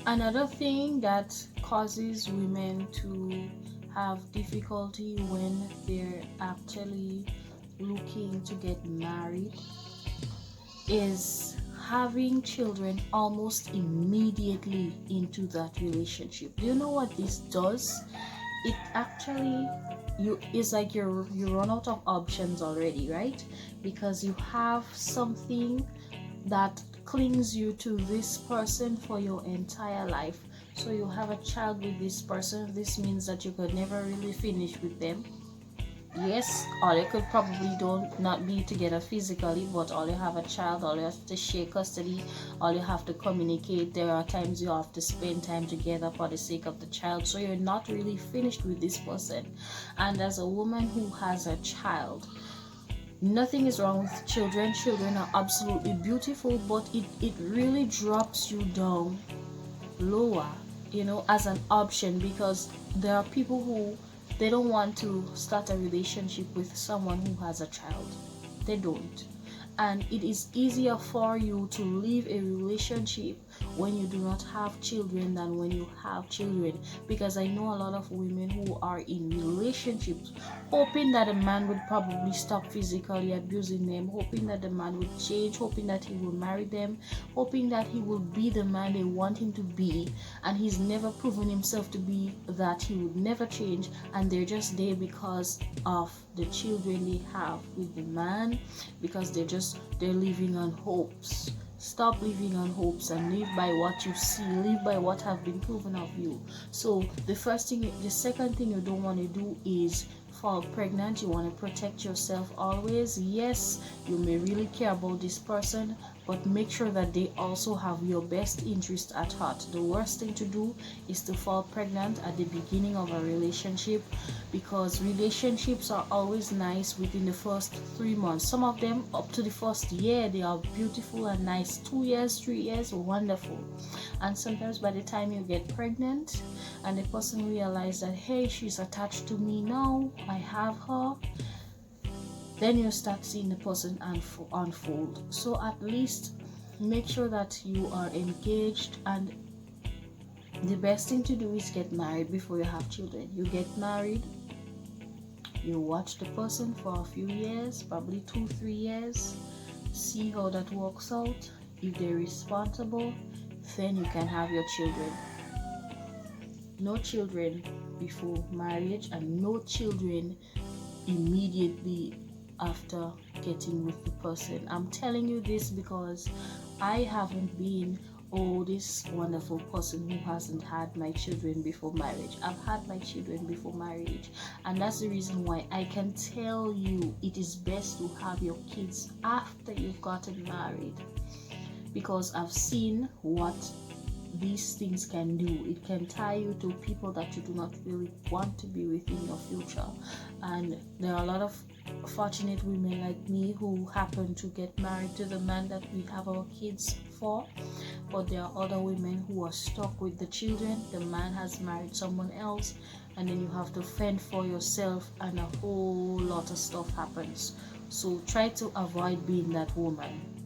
Another thing that causes women to have difficulty when they're actually looking to get married is having children almost immediately into that relationship. Do you know what this does? It actually, you it's like you run out of options already, right? Because you have something that clings you to this person for your entire life. So you have a child with this person. This means that you could never really finish with them. Yes, or they could probably don't not be together physically, but all you have a child, all you have to share custody, all you have to communicate. There are times you have to spend time together for the sake of the child. So you're not really finished with this person. And as a woman who has a child, nothing is wrong with children. Children are absolutely beautiful, but it really drops you down lower, as an option, because there are people who they don't want to start a relationship with someone who has a child. They don't. And it is easier for you to leave a relationship when you do not have children than when you have children, because I know a lot of women who are in relationships hoping that a man would probably stop physically abusing them, hoping that the man would change, hoping that he will marry them, hoping that he will be the man they want him to be, and he's never proven himself to be that. He would never change, and they're just there because of the children they have with the man, because they're living on hopes. Stop living on hopes and live by what you see, live by what have been proven of you. So the second thing you don't want to do is fall pregnant. You want to protect yourself always. Yes, you may really care about this person, but make sure that they also have your best interest at heart. The worst thing to do is to fall pregnant at the beginning of a relationship, because relationships are always nice within the first 3 months. Some of them up to the first year, they are beautiful and nice. 2 years, 3 years, wonderful. And sometimes by the time you get pregnant and the person realizes that, hey, she's attached to me now, I have her, then you start seeing the person unfold. So at least make sure that you are engaged, and the best thing to do is get married before you have children. You get married, you watch the person for a few years, probably 2-3 years, see how that works out. If they're responsible, then you can have your children. No children before marriage, and no children immediately after getting with the person. I'm telling you this because I haven't been, oh, this wonderful person who hasn't had my children before marriage. I've had my children before marriage, and that's the reason why I can tell you it is best to have your kids after you've gotten married, because I've seen what these things can do. It can tie you to people that you do not really want to be with in your future. And there are a lot of fortunate women like me who happen to get married to the man that we have our kids for, but there are other women who are stuck with the children. The man has married someone else, and then you have to fend for yourself, and a whole lot of stuff happens. So try to avoid being that woman.